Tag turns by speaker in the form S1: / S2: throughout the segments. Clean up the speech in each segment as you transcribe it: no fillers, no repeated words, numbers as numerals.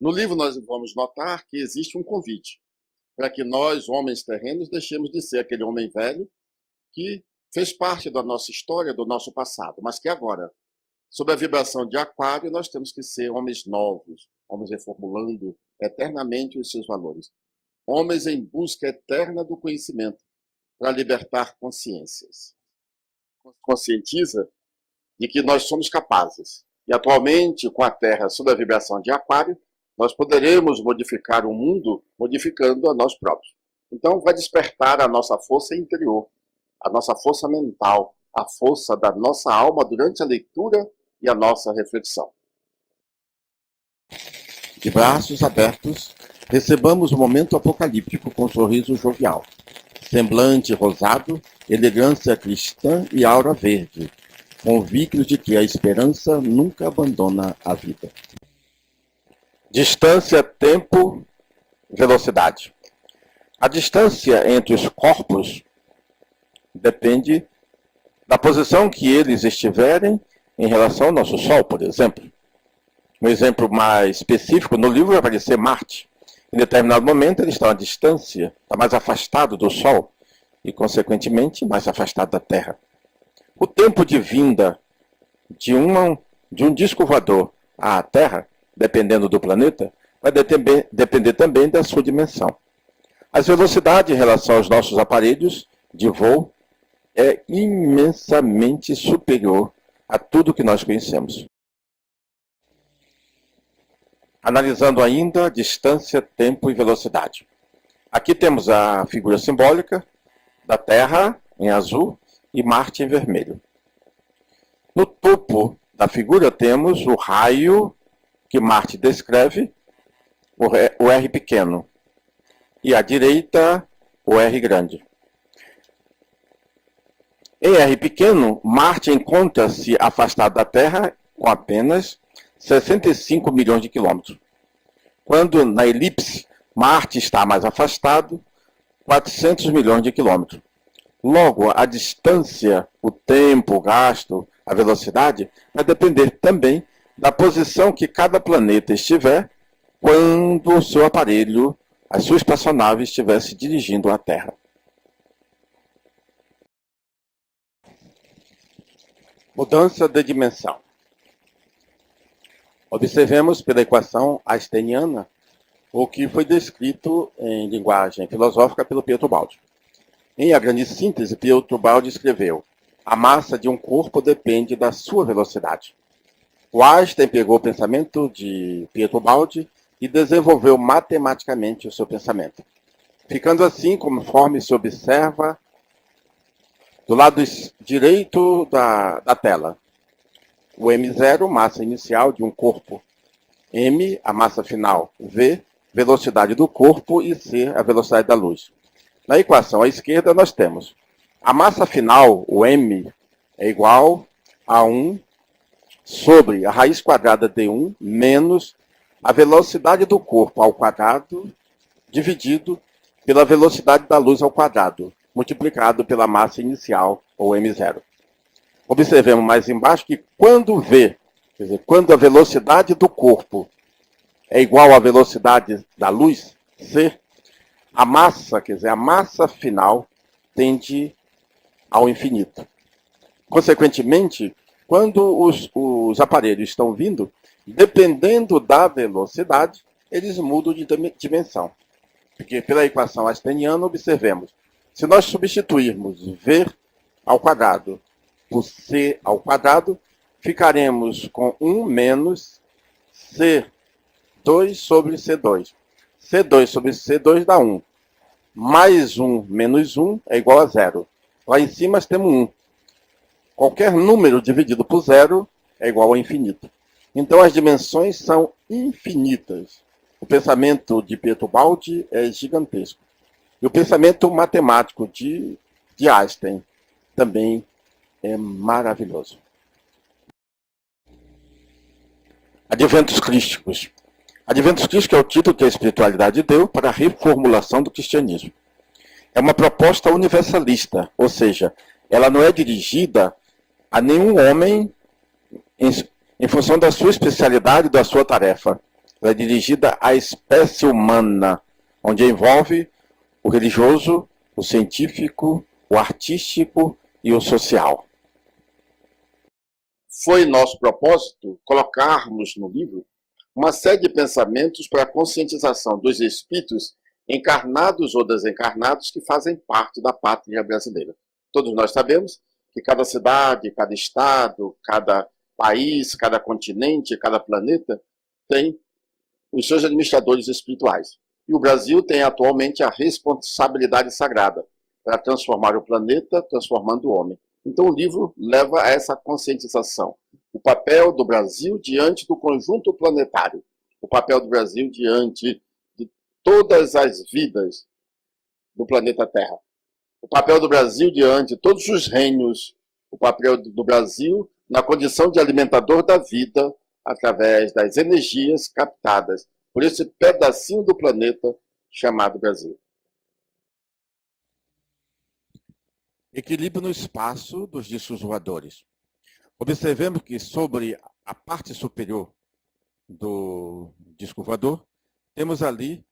S1: No livro nós vamos notar que existe um convite para que nós, homens terrenos, deixemos de ser aquele homem velho que fez parte da nossa história, do nosso passado, mas que agora, sob a vibração de Aquário, nós temos que ser homens novos, homens reformulando eternamente os seus valores, homens em busca eterna do conhecimento para libertar consciências. Conscientiza de que nós somos capazes. E atualmente, com a Terra sob a vibração de Aquário, nós poderemos modificar o mundo modificando a nós próprios. Então, vai despertar a nossa força interior, a nossa força mental, a força da nossa alma durante a leitura e a nossa reflexão. De braços abertos, recebamos o momento apocalíptico com um sorriso jovial, semblante rosado, elegância cristã e aura verde, convictos de que a esperança nunca abandona a vida. Distância, tempo, velocidade. A distância entre os corpos depende da posição que eles estiverem em relação ao nosso Sol, por exemplo. Um exemplo mais específico, no livro vai aparecer Marte. Em determinado momento ele está à distância, está mais afastado do Sol e, consequentemente, mais afastado da Terra. O tempo de vinda de um disco voador à Terra, dependendo do planeta, vai depender também da sua dimensão. As velocidades em relação aos nossos aparelhos de voo é imensamente superior a tudo que nós conhecemos. Analisando ainda distância, tempo e velocidade. Aqui temos a figura simbólica da Terra em azul e Marte em vermelho. No topo da figura temos o raio que Marte descreve, o R pequeno, e à direita o R grande. Em R pequeno, Marte encontra-se afastado da Terra com apenas 65 milhões de quilômetros. Quando na elipse, Marte está mais afastado, 400 milhões de quilômetros. Logo, a distância, o tempo gasto, a velocidade, vai depender também da posição que cada planeta estiver quando o seu aparelho, a sua espaçonave, estiver se dirigindo à Terra. Mudança de dimensão. Observemos pela equação einsteiniana o que foi descrito em linguagem filosófica pelo Pietro Baldi. Em A Grande Síntese, Pietro Baldi escreveu: a massa de um corpo depende da sua velocidade. O Einstein pegou o pensamento de Pietro Baldi e desenvolveu matematicamente o seu pensamento. Ficando assim, conforme se observa do lado direito da tela. O M0, massa inicial de um corpo. M, a massa final. V, velocidade do corpo. E C, a velocidade da luz. Na equação à esquerda nós temos a massa final, o M, é igual a 1 sobre a raiz quadrada de 1 menos a velocidade do corpo ao quadrado dividido pela velocidade da luz ao quadrado, multiplicado pela massa inicial, ou M0. Observemos mais embaixo que quando V, quer dizer, quando a velocidade do corpo é igual à velocidade da luz, C, a massa, quer dizer, a massa final tende ao infinito. Consequentemente, quando os aparelhos estão vindo, dependendo da velocidade, eles mudam de dimensão. Porque pela equação einsteiniana, observemos, se nós substituirmos V ao quadrado por C ao quadrado, ficaremos com 1 menos C2 sobre C2. C2 sobre C2 dá 1. Mais 1 menos 1 é igual a 0. Lá em cima nós temos 1. Qualquer número dividido por 0 é igual a infinito. Então as dimensões são infinitas. O pensamento de Pietro Baldi é gigantesco. E o pensamento matemático de Einstein também é maravilhoso. Adventos crísticos. Adventos crísticos é o título que a espiritualidade deu para a reformulação do cristianismo. É uma proposta universalista, ou seja, ela não é dirigida a nenhum homem em função da sua especialidade, da sua tarefa. Ela é dirigida à espécie humana, onde envolve o religioso, o científico, o artístico e o social.
S2: Foi nosso propósito colocarmos no livro uma série de pensamentos para a conscientização dos espíritos encarnados ou desencarnados que fazem parte da pátria brasileira. Todos nós sabemos que cada cidade, cada estado, cada país, cada continente, cada planeta tem os seus administradores espirituais. E o Brasil tem atualmente a responsabilidade sagrada para transformar o planeta, transformando o homem. Então o livro leva a essa conscientização. O papel do Brasil diante do conjunto planetário. O papel do Brasil diante de todas as vidas do planeta Terra. O papel do Brasil diante de todos os reinos. O papel do Brasil na condição de alimentador da vida através das energias captadas por esse pedacinho do planeta chamado Brasil.
S1: Equilíbrio no espaço dos discos voadores. Observemos que sobre a parte superior do disco voador, temos ali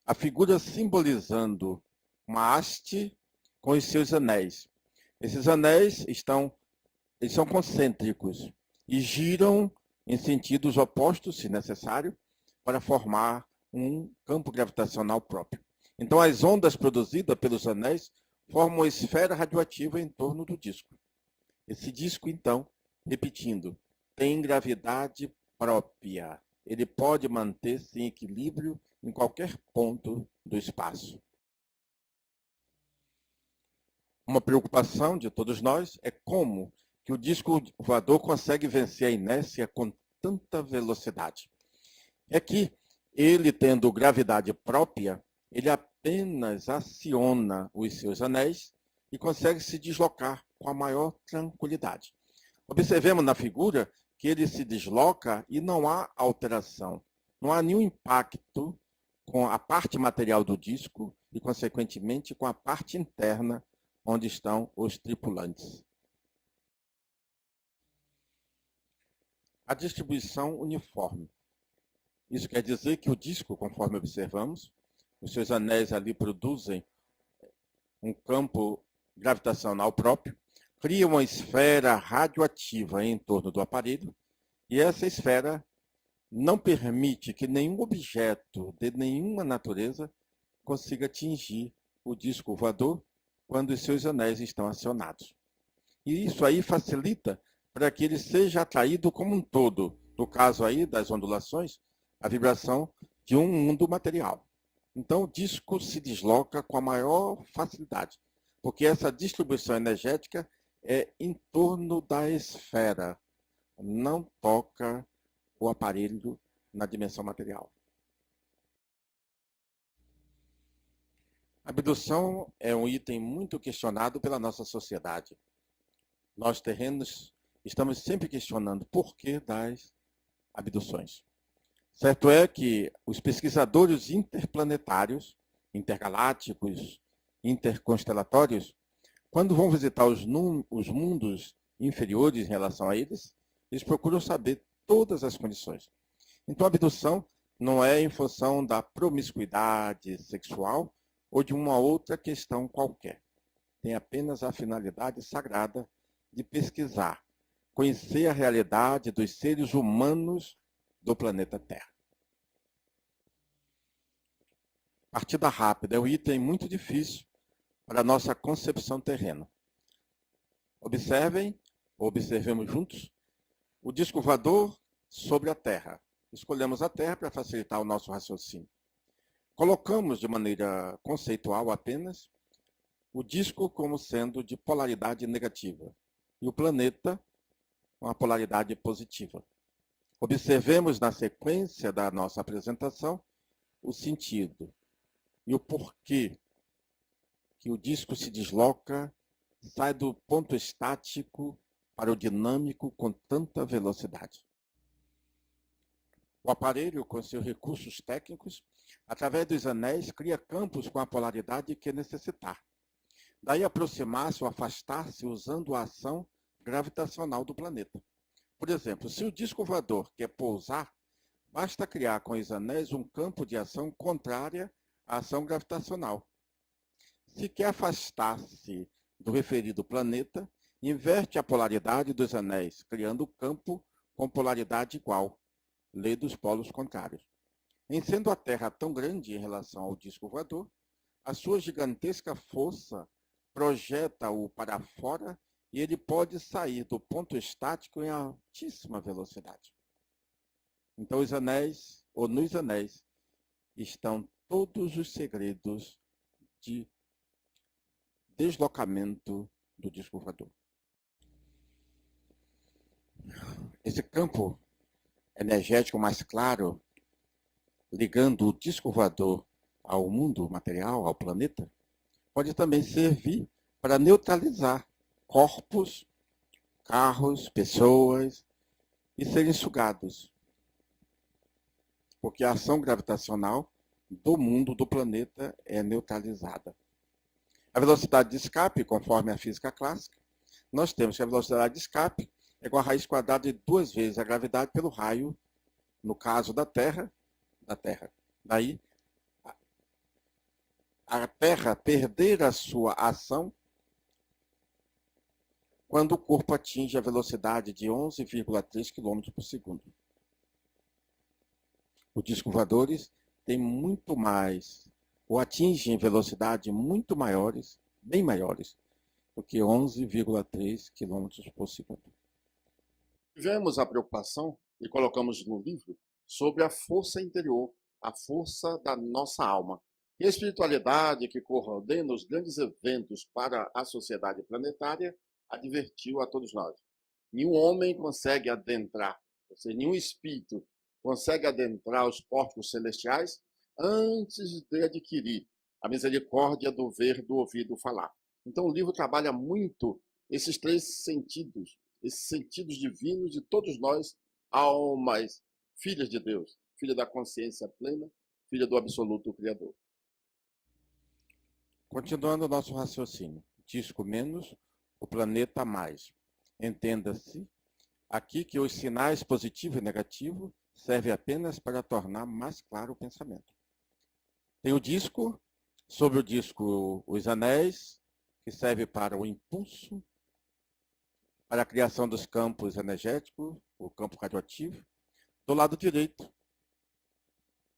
S1: a figura simbolizando uma haste com os seus anéis. Esses anéis eles são concêntricos e giram em sentidos opostos, se necessário, para formar um campo gravitacional próprio. Então, as ondas produzidas pelos anéis formam uma esfera radioativa em torno do disco. Esse disco, então, repetindo, tem gravidade própria. Ele pode manter-se em equilíbrio em qualquer ponto do espaço. Uma preocupação de todos nós é como que o disco voador consegue vencer a inércia com tanta velocidade. É que ele, tendo gravidade própria, ele apenas aciona os seus anéis e consegue se deslocar com a maior tranquilidade. Observemos na figura que ele se desloca e não há alteração. Não há nenhum impacto com a parte material do disco e, consequentemente, com a parte interna onde estão os tripulantes. A distribuição uniforme. Isso quer dizer que o disco, conforme observamos, os seus anéis ali produzem um campo gravitacional próprio, cria uma esfera radioativa em torno do aparelho, e essa esfera não permite que nenhum objeto de nenhuma natureza consiga atingir o disco voador quando os seus anéis estão acionados. E isso aí facilita para que ele seja atraído como um todo, no caso aí das ondulações, a vibração de um mundo material. Então o disco se desloca com a maior facilidade, porque essa distribuição energética é em torno da esfera, não toca o aparelho na dimensão material. A abdução é um item muito questionado pela nossa sociedade. Nós terrenos estamos sempre questionando o porquê das abduções. Certo é que os pesquisadores interplanetários, intergalácticos, interconstelatórios, quando vão visitar os mundos inferiores em relação a eles procuram saber todas as condições. Então, a abdução não é em função da promiscuidade sexual ou de uma outra questão qualquer. Tem apenas a finalidade sagrada de pesquisar, conhecer a realidade dos seres humanos do planeta Terra. Partida rápida é um item muito difícil para a nossa concepção terrena. Observemos juntos, o disco voador sobre a Terra. Escolhemos a Terra para facilitar o nosso raciocínio. Colocamos de maneira conceitual apenas o disco como sendo de polaridade negativa e o planeta com a polaridade positiva. Observemos na sequência da nossa apresentação o sentido e o porquê que o disco se desloca, sai do ponto estático para o dinâmico com tanta velocidade. O aparelho, com seus recursos técnicos, através dos anéis, cria campos com a polaridade que necessitar. Daí aproximar-se ou afastar-se usando a ação gravitacional do planeta. Por exemplo, se o disco voador quer pousar, basta criar com os anéis um campo de ação contrária à ação gravitacional. Se quer afastar-se do referido planeta, inverte a polaridade dos anéis, criando campo com polaridade igual, lei dos polos contrários. Em sendo a Terra tão grande em relação ao disco voador, a sua gigantesca força projeta-o para fora e ele pode sair do ponto estático em altíssima velocidade. Então, os anéis, ou nos anéis, estão todos os segredos de deslocamento do disco voador. Esse campo energético mais claro, ligando o disco voador ao mundo material, ao planeta, pode também servir para neutralizar corpos, carros, pessoas e serem sugados. Porque a ação gravitacional do mundo, do planeta, é neutralizada. A velocidade de escape, conforme a física clássica, nós temos que a velocidade de escape é igual a raiz quadrada de 2 vezes a gravidade pelo raio, no caso da Terra. Daí, a Terra perder a sua ação quando o corpo atinge a velocidade de 11,3 km por segundo. Os discos voadores têm muito mais, ou atingem velocidade muito maiores, bem maiores, do que 11,3 km por segundo.
S2: Tivemos a preocupação, e colocamos no livro, sobre a força interior, a força da nossa alma. E a espiritualidade que coordena os grandes eventos para a sociedade planetária advertiu a todos nós. Nenhum homem consegue adentrar, ou seja, nenhum espírito consegue adentrar os corpos celestiais antes de adquirir a misericórdia do ver, do ouvir, do falar. Então o livro trabalha muito esses 3 sentidos, esses sentidos divinos de todos nós, almas, filhas de Deus, filha da consciência plena, filha do absoluto Criador.
S1: Continuando o nosso raciocínio, disco menos, o planeta mais. Entenda-se aqui que os sinais positivo e negativo servem apenas para tornar mais claro o pensamento. Tem o disco, sobre o disco os anéis, que serve para o impulso, para a criação dos campos energéticos, o campo radioativo. Do lado direito,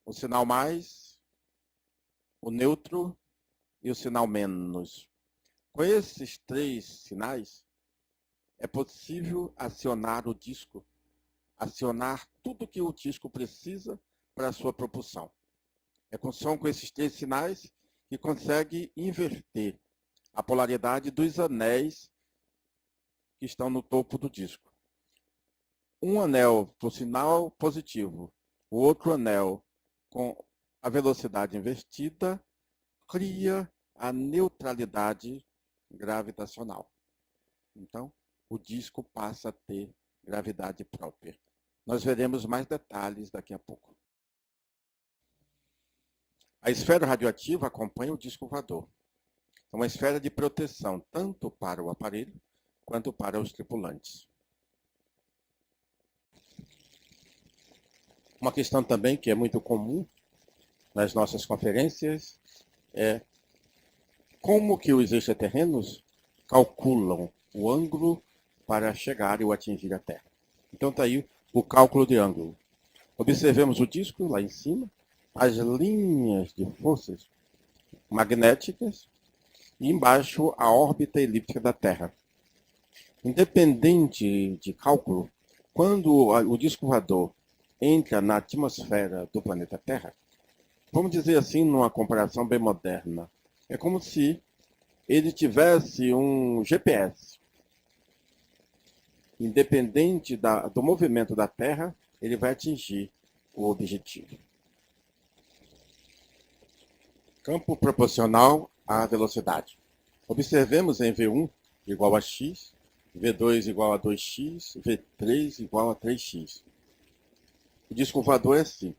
S1: o sinal mais, o neutro e o sinal menos. Com esses 3 sinais, é possível acionar o disco, acionar tudo que o disco precisa para a sua propulsão. São com esses 3 sinais que consegue inverter a polaridade dos anéis que estão no topo do disco. Um anel para o sinal positivo, o outro anel com a velocidade invertida, cria a neutralidade gravitacional. Então, o disco passa a ter gravidade própria. Nós veremos mais detalhes daqui a pouco. A esfera radioativa acompanha o disco voador. É uma esfera de proteção tanto para o aparelho quanto para os tripulantes. Uma questão também que é muito comum nas nossas conferências é como que os extraterrenos calculam o ângulo para chegar ou atingir a Terra. Então está aí o cálculo de ângulo. Observemos o disco lá em cima, as linhas de forças magnéticas e embaixo a órbita elíptica da Terra. Independente de cálculo, quando o disco voador entra na atmosfera do planeta Terra, vamos dizer assim, numa comparação bem moderna, é como se ele tivesse um GPS. Independente do movimento da Terra, ele vai atingir o objetivo. Campo proporcional à velocidade. Observemos em V1 igual a x, V2 igual a 2x, V3 igual a 3x. O disco voador é assim.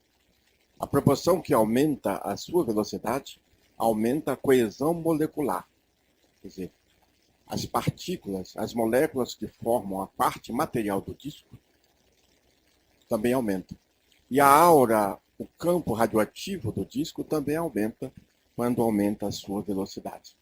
S1: A proporção que aumenta a sua velocidade aumenta a coesão molecular. Quer dizer, as partículas, as moléculas que formam a parte material do disco também aumentam. E a aura, o campo radioativo do disco também aumenta quando aumenta a sua velocidade.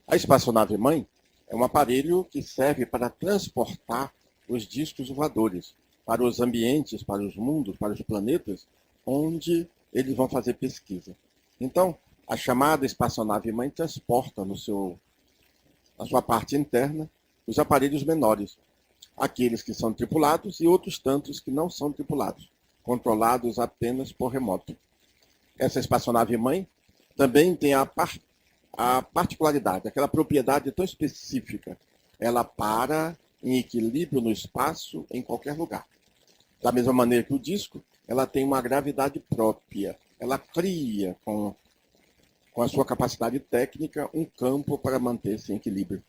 S1: A espaçonave-mãe é um aparelho que serve para transportar os discos voadores para os ambientes, para os mundos, para os planetas, onde eles vão fazer pesquisa. Então, a chamada espaçonave-mãe transporta na sua parte interna os aparelhos menores, aqueles que são tripulados e outros tantos que não são tripulados, controlados apenas por remoto. Essa espaçonave-mãe também tem a particularidade, aquela propriedade tão específica. Ela para em equilíbrio no espaço em qualquer lugar. Da mesma maneira que o disco, ela tem uma gravidade própria. Ela cria, com a sua capacidade técnica, um campo para manter-se em equilíbrio.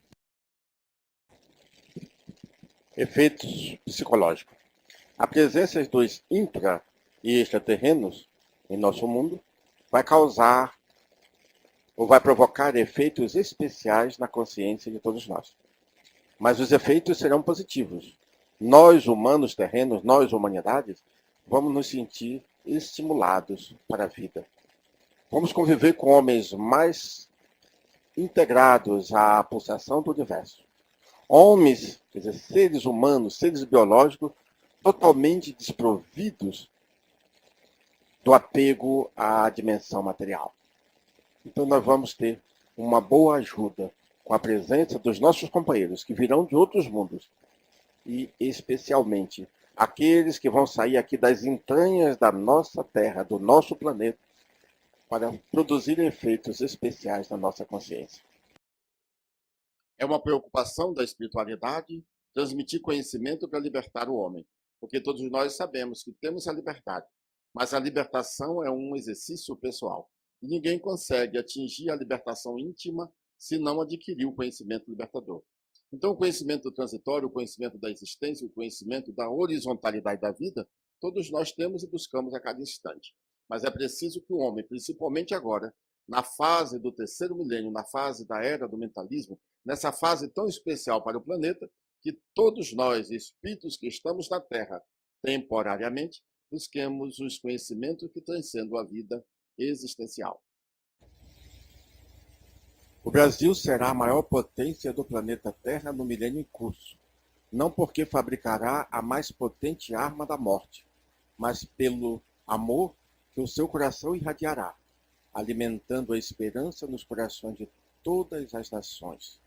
S1: Efeitos psicológicos. A presença dos intra e extraterrenos em nosso mundo vai causar ou vai provocar efeitos especiais na consciência de todos nós. Mas os efeitos serão positivos. Nós, humanos terrenos, nós, humanidades, vamos nos sentir estimulados para a vida. Vamos conviver com homens mais integrados à pulsação do universo. Homens, quer dizer, seres humanos, seres biológicos, totalmente desprovidos do apego à dimensão material. Então nós vamos ter uma boa ajuda com a presença dos nossos companheiros que virão de outros mundos e especialmente aqueles que vão sair aqui das entranhas da nossa Terra, do nosso planeta, para produzir efeitos especiais na nossa consciência.
S2: É uma preocupação da espiritualidade transmitir conhecimento para libertar o homem, porque todos nós sabemos que temos a liberdade, mas a libertação é um exercício pessoal. E ninguém consegue atingir a libertação íntima se não adquirir o conhecimento libertador. Então, o conhecimento transitório, o conhecimento da existência, o conhecimento da horizontalidade da vida, todos nós temos e buscamos a cada instante. Mas é preciso que o homem, principalmente agora, na fase do terceiro milênio, na fase da era do mentalismo, nessa fase tão especial para o planeta, que todos nós, espíritos que estamos na Terra, temporariamente, busquemos os conhecimentos que transcendem a vida existencial.
S1: O Brasil será a maior potência do planeta Terra no milênio em curso, não porque fabricará a mais potente arma da morte, mas pelo amor que o seu coração irradiará, alimentando a esperança nos corações de todas as nações.